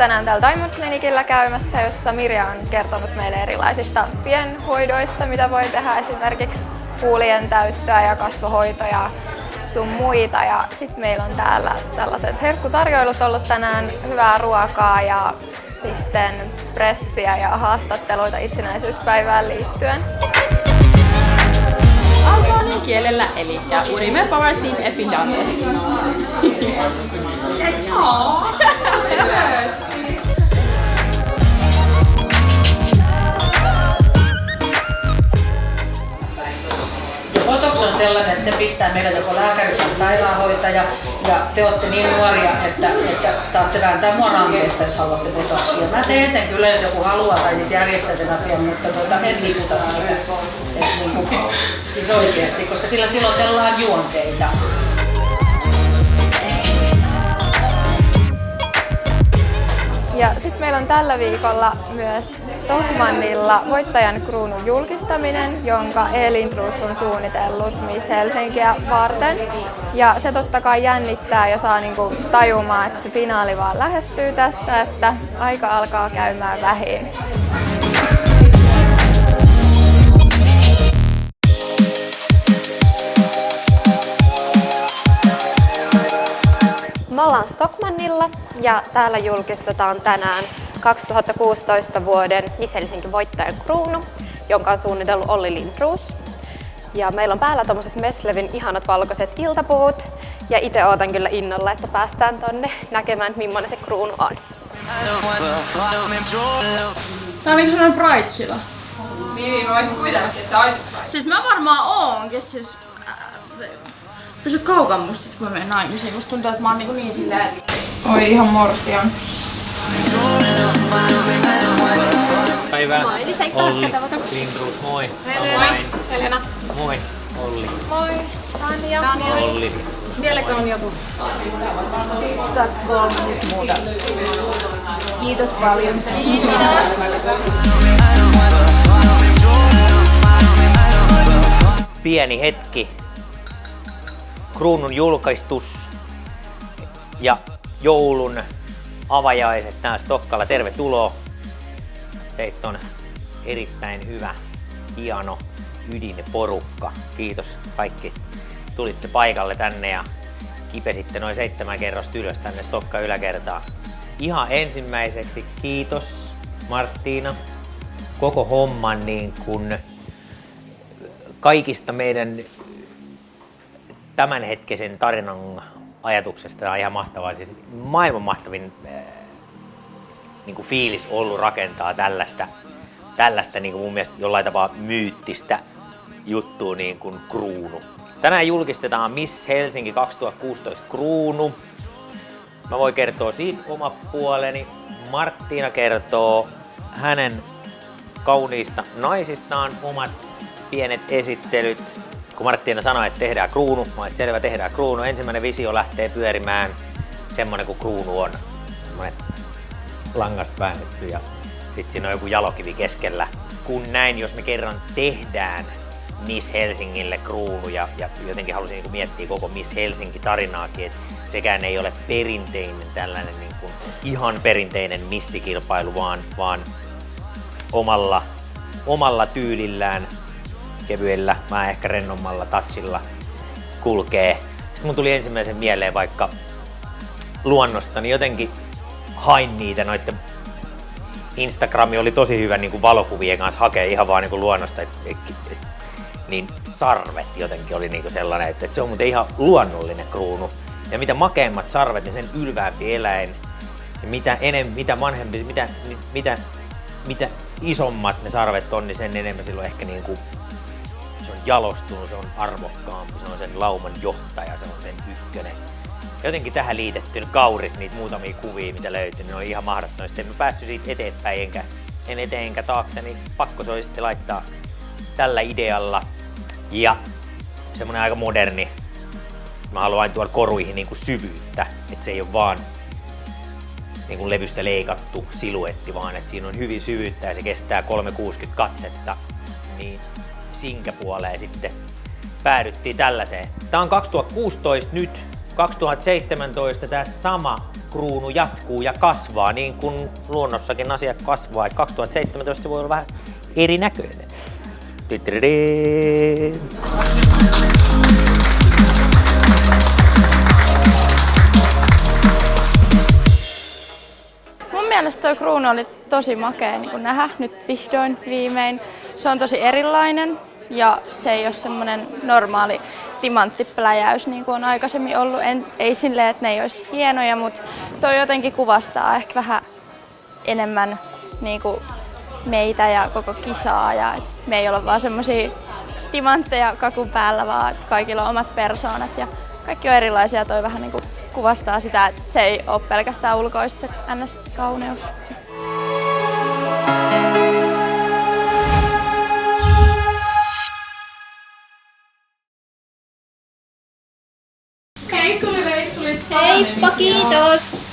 tänään täällä Diamond Clinicillä käymässä, jossa Mirja on kertonut meille erilaisista pienhoidoista, mitä voi tehdä, esimerkiksi huulien täyttöä ja kasvohoitoja sun muita. Ja sitten meillä on täällä tällaiset herkkutarjoilut ollut tänään, hyvää ruokaa ja sitten pressiä ja haastatteluita itsenäisyyspäivään liittyen. Albanian kielellä eli ja urimme pavasin epilates. Botox on sellainen, että se pistää meillä joko lääkäri tai sairaanhoitaja, ja te olette niin nuoria, että saatte vääntää mua rankeista, jos haluatte botoxia. Mä teen sen kyllä, jos joku haluaa, tai siis järjestää sen asian, mutta en liputa sitä siis oikeasti, koska sillä silotellaan juonteita. Ja sitten meillä on tällä viikolla myös Stockmannilla voittajan kruunun julkistaminen, jonka Elintrus on suunnitellut Miss Helsinkiä varten. Ja se totta kai jännittää ja saa niinku tajumaan, että se finaali vaan lähestyy tässä, että aika alkaa käymään vähin. Me ollaan Stockmannilla ja täällä julkistetaan tänään 2016 vuoden Miss Helsinki voittajan kruunu, jonka on suunnitellut Olli Lindroos. Ja meillä on päällä tommoset Meslevin ihanat valkoiset iltapuvut ja itse ootan kyllä innolla, että päästään tonne näkemään, millainen se kruunu on. Tää on niinku sellainen Bridezilla. Niin, mä voisin kuvitella, että sä oisit. Siis mä varmaan oonkin siis... Pysy kaukan musta sit kun mä menen naimisiin, musta tuntuu, että mä oon niin silleen... Oi ihan morsian. Päivää. Moi, niin Olli Lindroos, moi. Moi. Helena. Moi. Olli. Moi. Tanja. Olli. Vieläkö on joku? 2, 3 nyt muuta. Kiitos paljon. Kiitos. Pieni hetki. Kruunun julkaistus ja joulun avajaiset täällä Stokkalla. Tervetuloa. Teitä on erittäin hyvä, hieno ydinporukka. Kiitos kaikki. Tulitte paikalle tänne ja kipesitte noin 7 kerrosta ylös tänne Stokkan yläkertaan. Ihan ensimmäiseksi kiitos Marttiina koko homman niin kuin kaikista meidän tämänhetkisen tarinan ajatuksesta. Tämä on ihan mahtavaa. Siis maailman mahtavin niin kuin fiilis ollut rakentaa tällaista niin kuin mun mielestä jollain tapaa myyttistä juttua niin kuin kruunu. Tänään julkistetaan Miss Helsinki 2016 kruunu. Mä voin kertoa siitä oma puoleni. Marttiina kertoo hänen kauniista naisistaan omat pienet esittelyt. Kun Marttiina sanoi, että tehdään kruunu, mä olin, selvä, tehdään kruunu. Ensimmäinen visio lähtee pyörimään semmonen kuin kruunu on. Semmonen langasta väännetty ja sit siinä on joku jalokivi keskellä. Kun näin, jos me kerran tehdään Miss Helsingille kruunu ja jotenkin halusin niin kuin miettiä koko Miss Helsinki-tarinaakin, että sekään ei ole perinteinen tällainen niin kuin ihan perinteinen missikilpailu, vaan omalla tyylillään, kevyellä, mä ehkä rennommalla touchilla kulkee. Sitten mun tuli ensimmäisen mieleen vaikka luonnosta, niin jotenkin hain niitä noitten. Instagrami oli tosi hyvä niin kuin valokuvien kanssa hakea ihan vaan niin kuin luonnosta, niin sarvet jotenkin oli niin kuin sellainen, että se on muuten ihan luonnollinen kruunu. Ja mitä makeimmat sarvet, niin sen ylväämpi eläin. Ja mitä vanhempi, mitä isommat ne sarvet on, niin sen enemmän silloin ehkä niin kuin se on jalostunut, se on arvokkaampi, se on sen lauman johtaja, se on sen ykkönen. Jotenkin tähän liitetty kauris niitä muutamia kuvia, mitä löytyi, niin on ihan mahdottomia. Sitten en mä päässyt siitä eteenpäin, en eteen enkä taakse, niin pakko se oli sitten laittaa tällä idealla. Ja semmonen aika moderni. Mä haluan aina tuoda koruihin niinku syvyyttä, että se ei ole vaan niinku levystä leikattu siluetti, vaan että siinä on hyvin syvyyttä ja se kestää 360 katsetta. Niin sinkäpuoleen sitten päädyttiin tällaiseen. Tää on 2016 nyt. 2017 tämä sama kruunu jatkuu ja kasvaa niin kuin luonnossakin asiat kasvaa. Et 2017 voi olla vähän erinäköinen. Tittiridiin. Mun mielestä toi kruunu oli tosi makea niin kun nähdä nyt vihdoin viimein. Se on tosi erilainen ja se ei ole semmoinen normaali timanttipläjäys niin kuin on aikaisemmin ollut. Ei silleen, että ne ei olisi hienoja, mutta toi jotenkin kuvastaa ehkä vähän enemmän niin kuin meitä ja koko kisaa. Ja me ei olla vaan semmosia timantteja kakun päällä, vaan että kaikilla on omat persoonat ja kaikki on erilaisia. Toi vähän niin kuin kuvastaa sitä, että se ei ole pelkästään ulkoista se NS-kauneus. Heippa, kiitos!